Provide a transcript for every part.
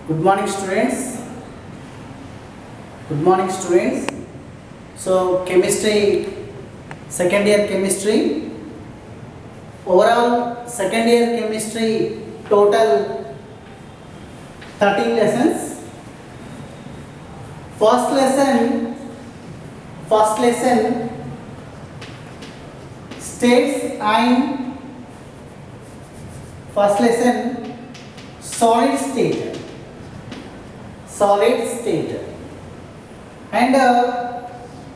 Good morning, students. Good morning, students. So, chemistry, second year chemistry. Overall, second year chemistry, total 13 lessons. First lesson states ion. First lesson solid state, and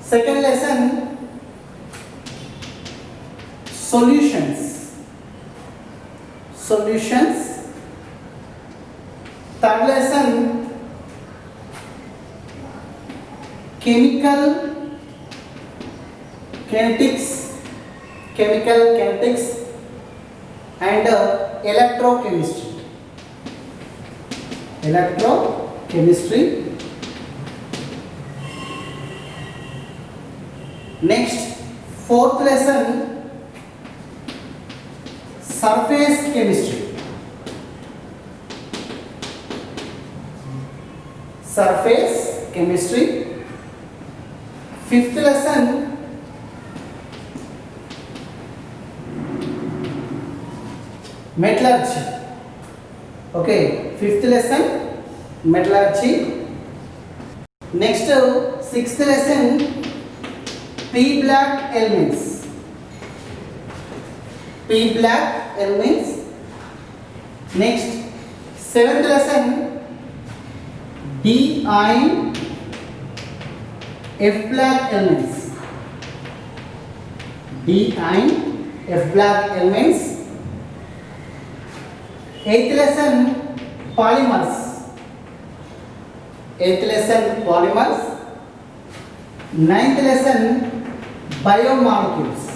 second lesson solutions. Third lesson chemical kinetics and electrochemistry. Next, fourth lesson surface chemistry. Fifth lesson metallurgy. Okay, fifth lesson metallurgy. Next, sixth lesson P black elements. Next, seventh lesson D ion F black elements. Eighth lesson polymers. Ninth lesson biomolecules.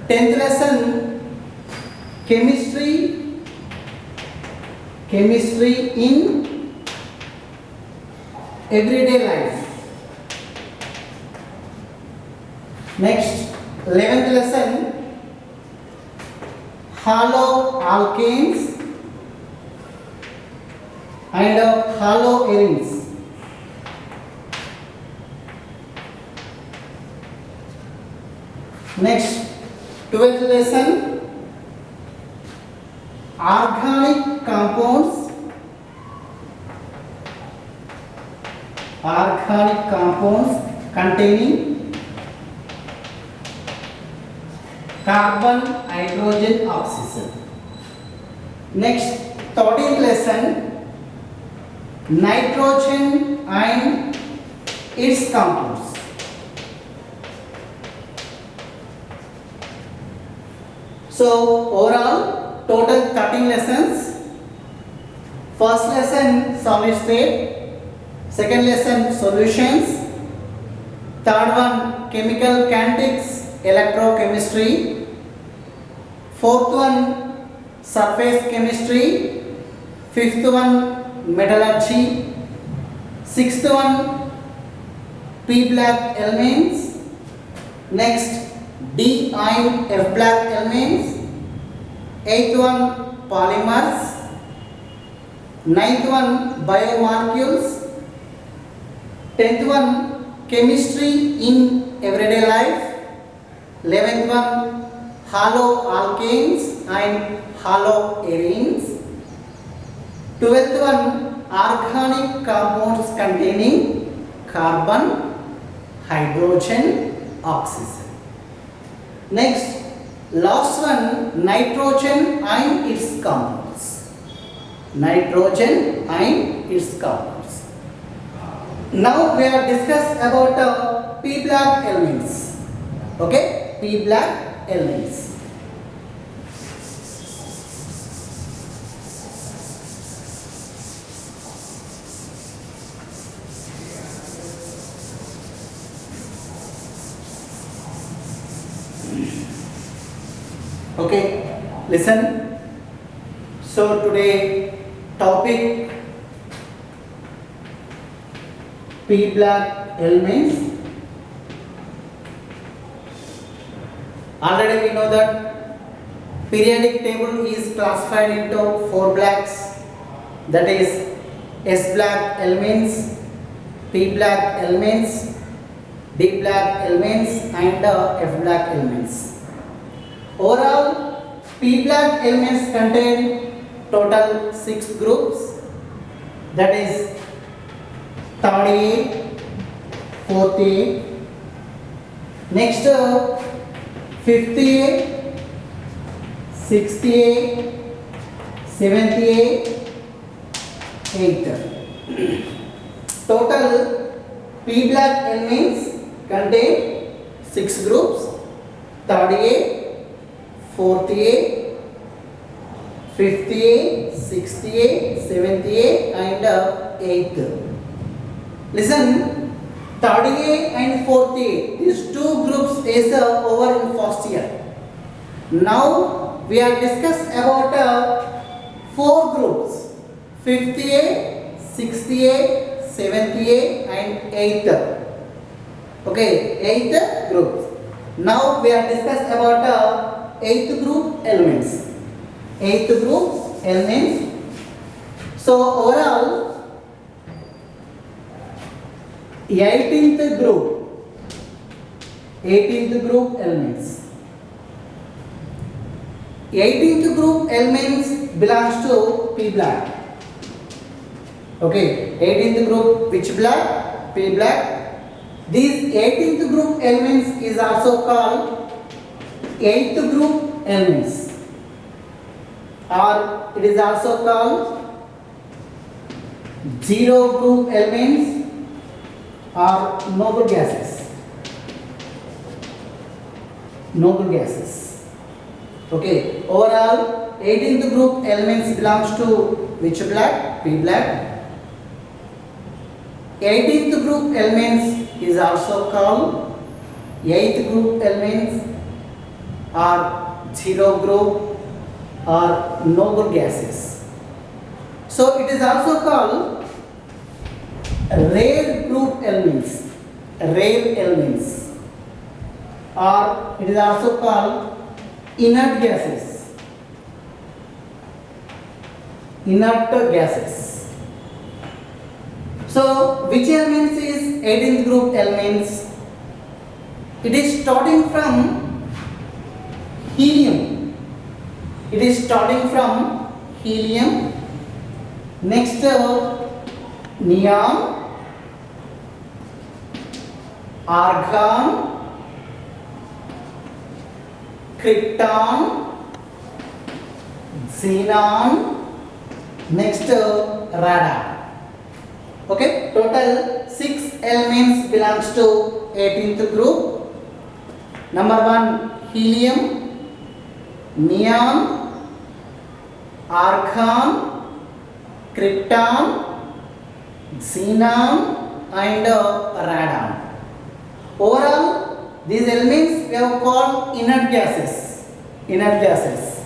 10th lesson chemistry in everyday life. Next, 11th lesson haloalkanes and haloarenes. Next, 12th lesson organic compounds containing carbon, hydrogen, oxygen. Next, 13th lesson nitrogen and its compounds. So overall total 13 lessons. First lesson solid state, second lesson solutions, third one chemical kinetics, electrochemistry, fourth one surface chemistry, fifth one metallurgy, sixth one P black elements, next D ion F black elements, eighth one polymers, ninth one biomolecules, 10th one chemistry in everyday life, 11th one haloalkanes and haloarenes, 12th one organic compounds containing carbon, hydrogen, oxygen. Next, last one nitrogen and its compounds. Now we are discuss about P black elements. Okay, P black elements. Okay, listen. So today topic P black elements. Already we know that periodic table is classified into 4 blocks, that is S block elements, P block elements, D block elements and F block elements. Overall, P block elements contain total 6 groups, that is 3rd A, 4th A, next 5th A, 6th A, 7th A, 8th. Total P block elements contain 6 groups, 3rd A, 4th A, 5th A, 6th A, 7th A and 8th. Listen, 3rd A and 4th A, these 2 groups is over in first year. Now we are discuss about 4 groups, 5th A, 6th A, 7th A and 8th. Okay, 8th group. Now we are discuss about 8th group elements. 8th group elements. So overall 18th group. 18th group elements. 18th group elements belongs to P block. Okay, 18th group which block? P block. These 18th group elements is also called 8th group elements, or it is also called 0 group elements or noble gases. Noble gases. Okay, overall 18th group elements belongs to which block? P block. 18th group elements is also called 8th group elements or 0 group or noble gases. So it is also called rare group elements, rare elements, or it is also called inert gases, inert gases. So which elements is 18th group elements? It is starting from helium. It is starting from helium. Next neon, argon, krypton, xenon, next radon. Okay, total 6 elements belongs to 18th group. Number 1 helium, neon, argon, krypton, xenon and radon. Overall, these elements we have called inert gases. Inert gases.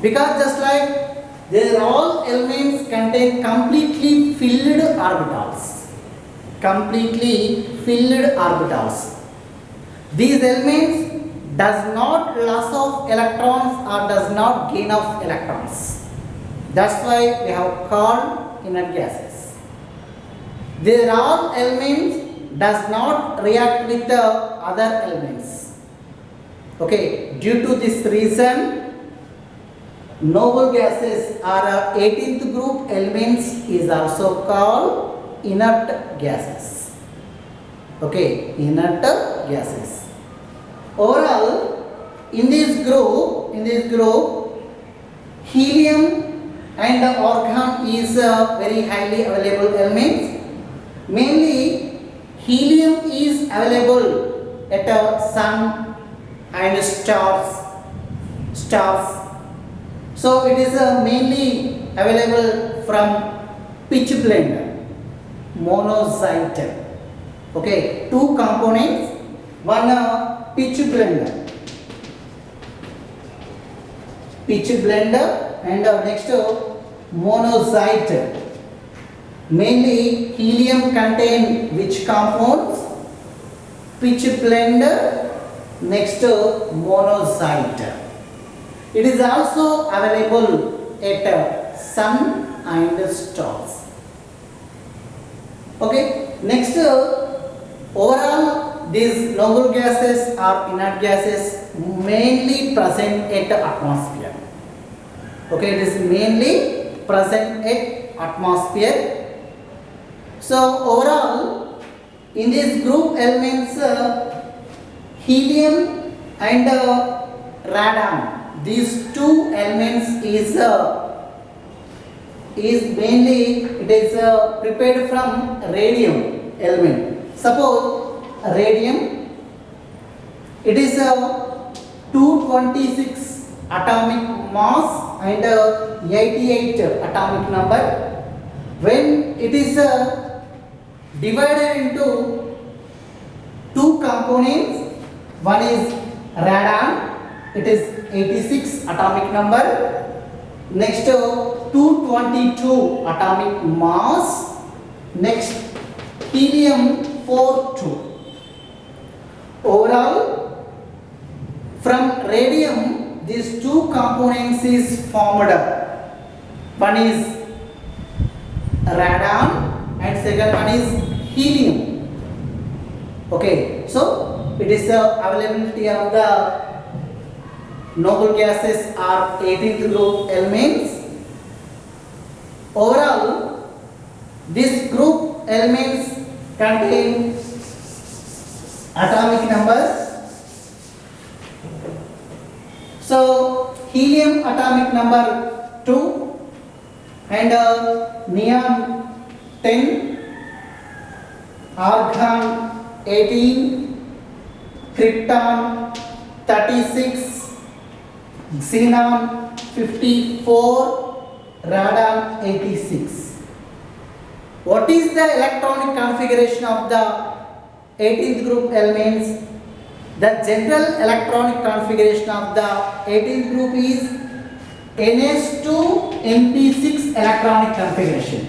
Because just like they are all elements contain completely filled orbitals. Completely filled orbitals. These elements does not loss of electrons or does not gain of electrons. That's why we have called inert gases. These are all elements does not react with the other elements. Okay, due to this reason, noble gases or 18th group elements is also called inert gases. Okay, inert gases. Overall, in this group, helium and argon is very highly available elements. Mainly, helium is available at sun and stars. So it is mainly available from pitch blende, monazite. Okay, 2 components, one pitch blende and next monazite. Mainly helium contain which compounds? Pitch blende, next monazite. It is also available at sun and stars. Okay. Next, overall these noble gases or inert gases mainly present at the atmosphere. Okay, it is mainly present at atmosphere. So overall, in this group elements, helium and radon, these two elements is mainly it is prepared from radium element. Suppose radium, it is 226 atomic mass and 88 atomic number. When it is divided into two components, one is radon, it is 86 atomic number, next 222 atomic mass, next helium 42. Overall, from radium these two components is formed. One is radon and second one is helium. Okay, so it is the availability of the noble gases are 18th group elements. Overall, this group elements contain atomic numbers. So helium atomic number 2 and neon 10, argon 18, krypton 36, xenon 54, radon 86. What is the electronic configuration of the 18th group elements? The general electronic configuration of the 18th group is NS2-NP6 electronic configuration,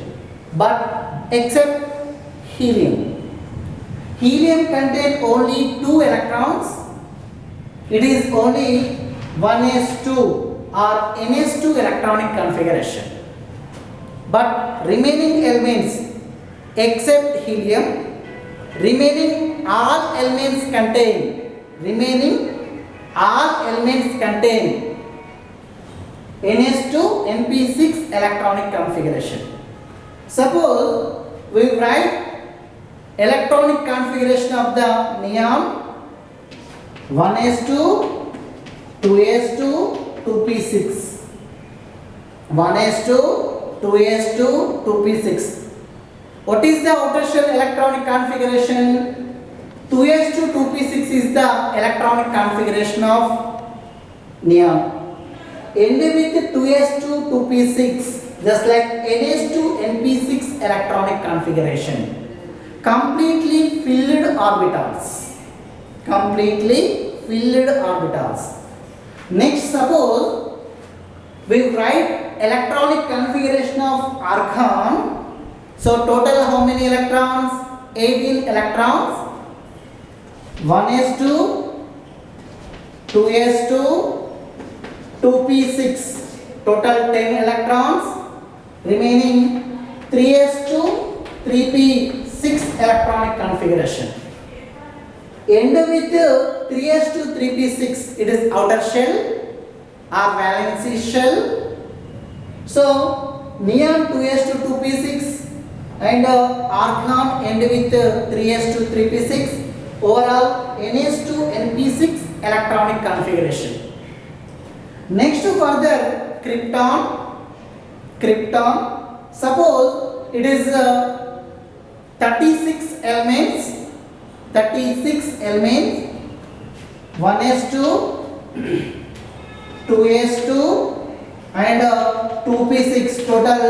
but except helium. Helium contains only 2 electrons. It is only 1s2 or NS2 electronic configuration. But remaining elements except helium, remaining all elements contain NS2-NP6 electronic configuration. Suppose we write electronic configuration of the neon 1s2, 2s2, 2p6. 1s2, 2s2, 2p6. What is the outer shell electronic configuration? 2s2, 2p6 is the electronic configuration of neon. End with 2s2, 2p6, just like NS2, NP6 electronic configuration. Completely filled orbitals. Completely filled orbitals. Next, suppose we write electronic configuration of argon. So total how many electrons? 18 electrons. 1s2, 2s2, 2p6, total 10 electrons, remaining 3s2, 3p6 electronic configuration. End with 3s2, 3p6, it is outer shell or valency shell. So neon 2s2, 2p6 and argon end with 3s2, 3p6. Overall NS2, NP6 electronic configuration. Next further krypton. Suppose it is 36 elements. 1s2, 2s2 and 2p6, total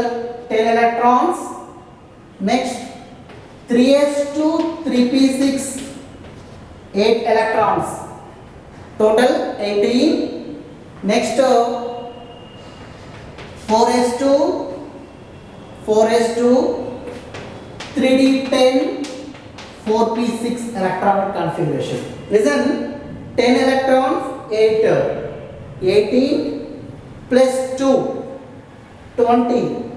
10 electrons. Next 3s2, 3p6, 8 electrons, total 18. Next 4s2, 3d10, 4p6 electronic configuration. Listen, 10 electrons, 8, 18, plus 2, 20,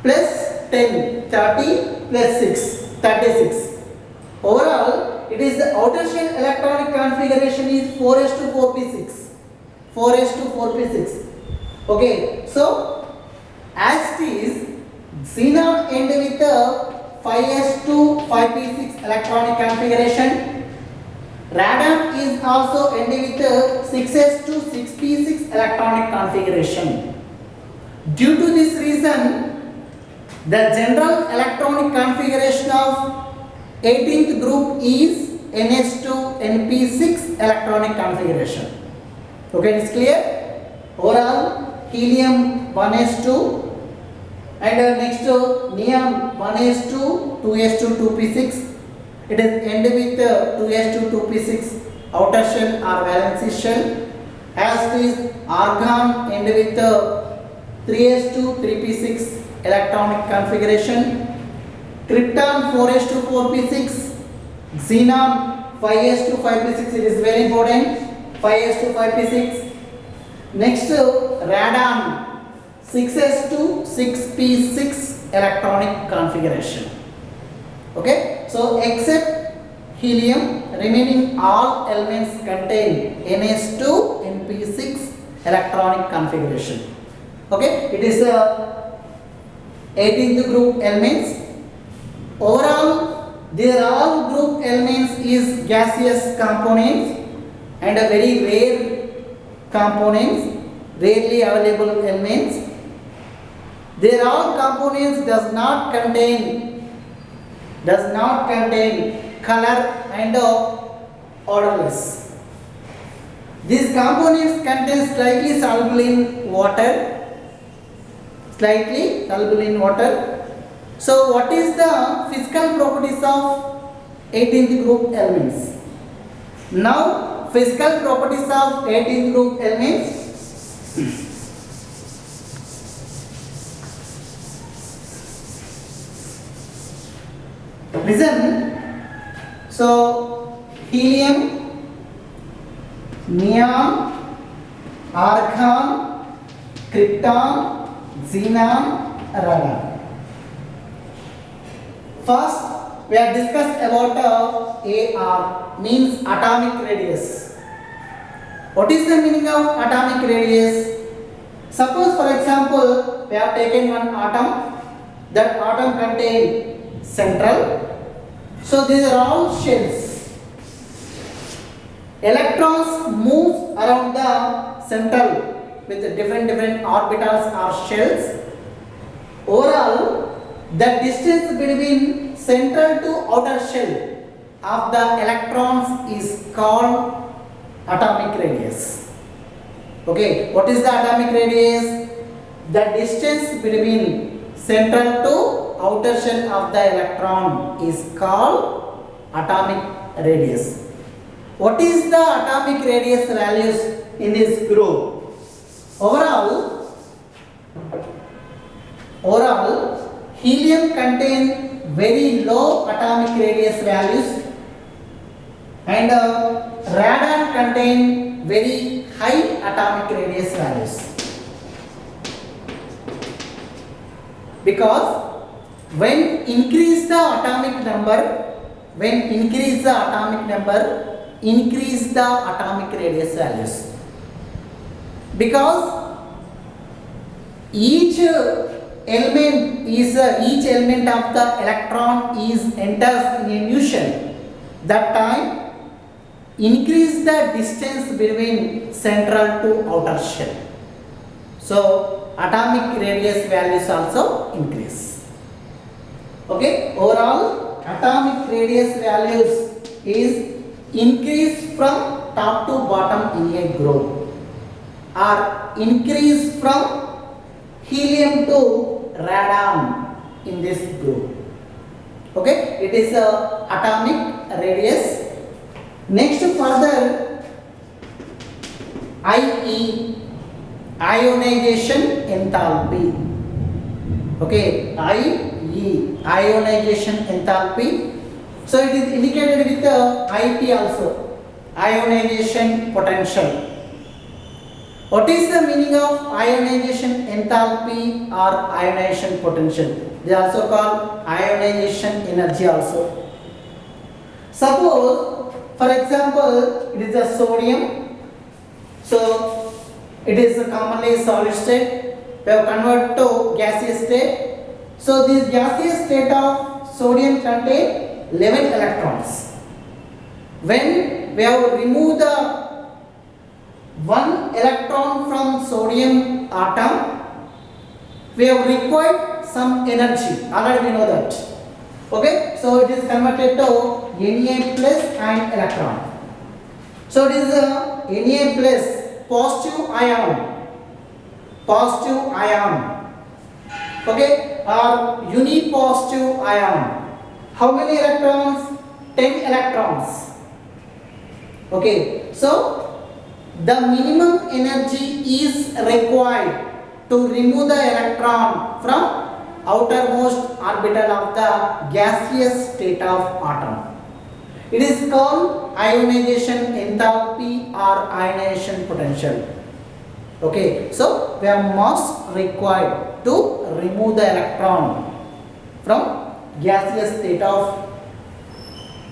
plus 10, 30, plus 6, 36. Overall, it is the outer shell electronic configuration is 4s/4p6. 4s/4p6. Okay, so as it is, xenon end with the 5s/5p6 electronic configuration. Radon is also end with the 6s/6p6 electronic configuration. Due to this reason, the general electronic configuration of 18th group is NH2NP6 electronic configuration. Okay, it is clear? Overall, helium 1s2 and next neon 1s2, 2s2, 2p6. It is end with 2s2, 2p6 outer shell or valency shell. As it is argon end with 3s2, 3p6 electronic configuration. Krypton 4s/4p6, xenon 5s/5p6. It is very important. 5s/5p6. Next, radon 6s/6p6 electronic configuration. Okay, so except helium, remaining all elements contain NH2NP6 electronic configuration. Okay, it is 18th group elements. Overall, their all group elements is gaseous components and a very rare components, rarely available elements. Their all components does not contain color and odorless. These components contain slightly soluble in water. So what is the physical properties of 18th group elements? Now physical properties of 18th group elements. Listen. So helium, neon, argon, krypton, xenon, radon. First, we have discussed about AR, means atomic radius. What is the meaning of atomic radius? Suppose, for example, we have taken one atom. That atom contains central. So these are all shells. Electrons move around the central with different orbitals or shells. Overall, the distance between central to outer shell of the electrons is called atomic radius. Okay, what is the atomic radius? The distance between central to outer shell of the electron is called atomic radius. What is the atomic radius values in this group? Overall, helium contains very low atomic radius values and radon contains very high atomic radius values. Because when increase the atomic number, increase the atomic radius values. Because each element of the electron is enters in a new shell. That time increase the distance between central to outer shell. So atomic radius values also increase. Okay, overall atomic radius values is increase from top to bottom in a group, or increase from helium to radon in this group. Okay, it is atomic radius. Next, further, IE, ionization enthalpy. Okay, IE, ionization enthalpy. So it is indicated with the IP also, ionization potential. What is the meaning of ionization enthalpy or ionization potential? They are also called ionization energy also. Suppose, for example, it is a sodium. So it is commonly solid state. We have converted to gaseous state. So this gaseous state of sodium contain 11 electrons. When we have removed the one electron from sodium atom, we have required some energy. Already we know that. Okay, so it is converted to Na plus and electron. So it is a Na plus positive ion, okay, or unipositive ion. How many electrons? 10 electrons. Okay, so the minimum energy is required to remove the electron from outermost orbital of the gaseous state of atom. It is called ionization enthalpy or ionization potential. Okay, so we are most required to remove the electron from gaseous state of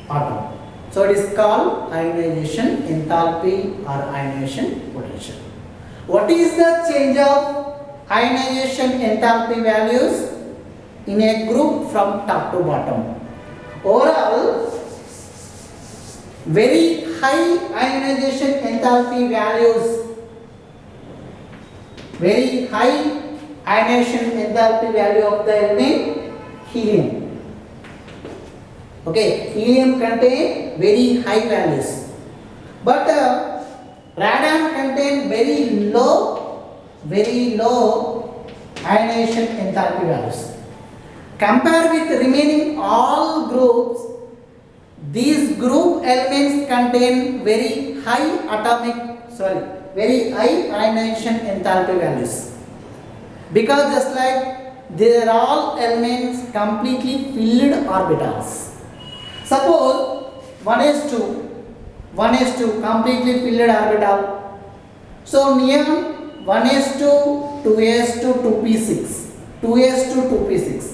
atom. So it is called ionization enthalpy or ionization potential. What is the change of ionization enthalpy values in a group from top to bottom? Overall, very high ionization enthalpy values, very high ionization enthalpy value of the element helium. Okay, helium contain very high values, but radon contain very low ionization enthalpy values. Compare with remaining all groups, these group elements contain very high ionization enthalpy values, because just like they are all elements completely filled orbitals. Suppose 1s2 completely filled orbital. So neon 1s2, 2s2, 2p6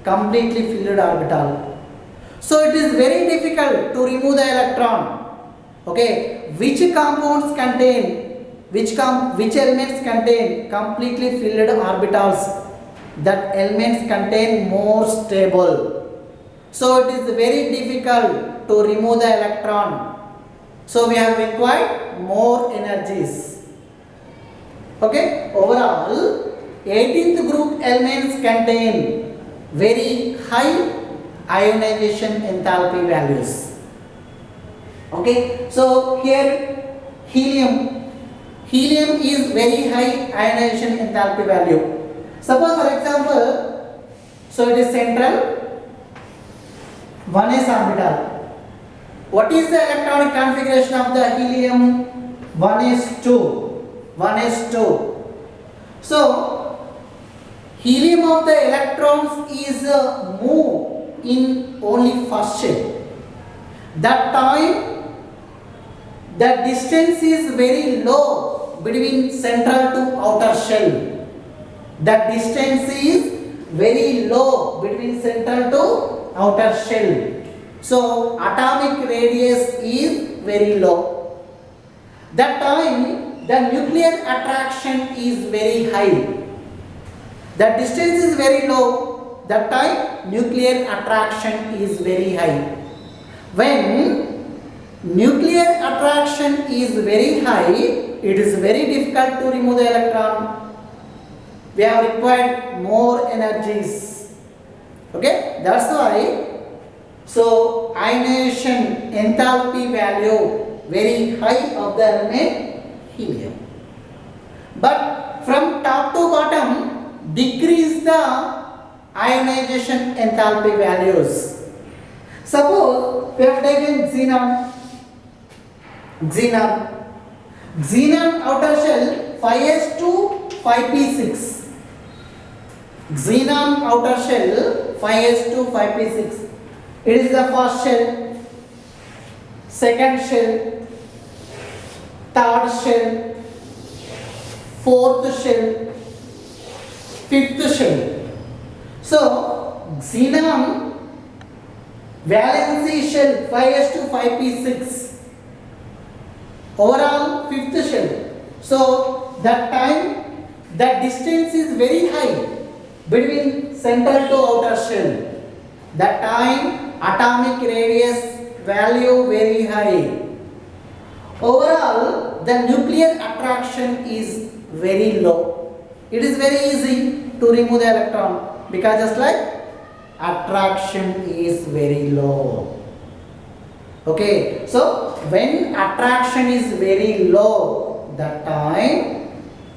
completely filled orbital. So it is very difficult to remove the electron. Okay, which compounds contain, which elements contain completely filled orbitals? That elements contain more stable. So it is very difficult to remove the electron. So we have required more energies. Okay, overall 18th group elements contain very high ionization enthalpy values. Okay, so here helium is very high ionization enthalpy value. Suppose for example, so it is central 1s orbital. What is the electronic configuration of the helium? 1s2. So helium of the electrons is moved in only first shell. That time the distance is very low between central to outer shell. That distance is very low between central to outer shell. So atomic radius is very low. That time the nuclear attraction is very high. The distance is very low. That time nuclear attraction is very high. When nuclear attraction is very high, it is very difficult to remove the electron. We have required more energies. Okay, that's why. So ionization enthalpy value very high of the element helium. But from top to bottom, decrease the ionization enthalpy values. Suppose we have taken xenon outer shell 5s to 5p6. Xenon outer shell 5s to 5p6. It is the first shell, second shell, third shell, fourth shell, fifth shell. So xenon valency shell 5s2 5p6, overall fifth shell. So that time that distance is very high between center to outer shell. That time atomic radius value very high. Overall the nuclear attraction is very low. It is very easy to remove the electron because just like attraction is very low. Okay, so when attraction is very low, that time,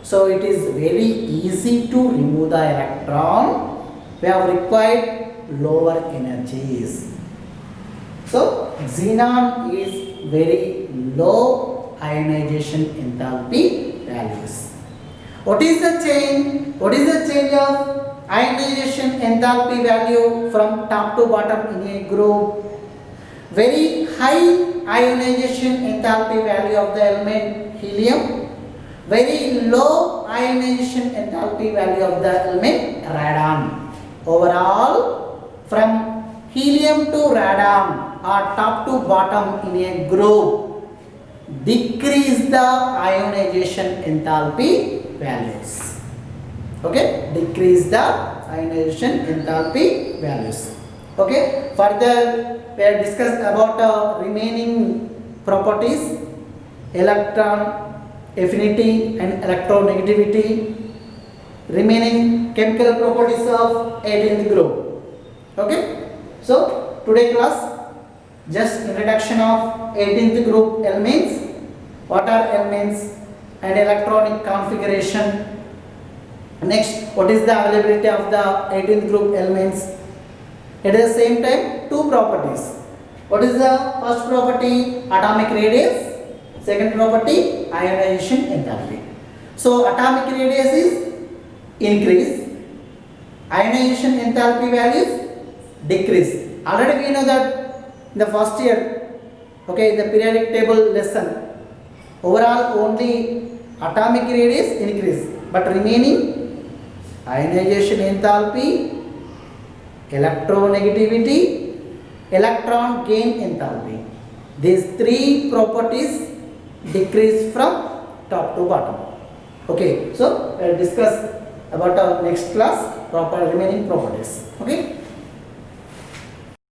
so it is very easy to remove the electron. We have required lower energies. So xenon is very low ionization enthalpy values. What is the change? What is the change of ionization enthalpy value from top to bottom in a group? Very high ionization enthalpy value of the element helium, very low ionization enthalpy value of the element radon. Overall, from helium to radon or top to bottom in a group, decrease the ionization enthalpy values. Okay, decrease the ionization enthalpy values. Okay, further we have discussed about remaining properties, electron affinity and electronegativity, remaining chemical properties of 18th group. Okay, so today class just introduction of 18th group elements, what are elements and electronic configuration. Next, what is the availability of the 18th group elements. At the same time, two properties. What is the first property? Atomic radius. Second property, ionization enthalpy. So atomic radius is increase, ionization enthalpy values decrease. Already we know that in the first year, okay, in the periodic table lesson, overall only atomic radius increase, but remaining ionization enthalpy, electronegativity, electron gain enthalpy, these three properties decrease from top to bottom. Okay, so we will discuss about our next class remaining properties. Okay.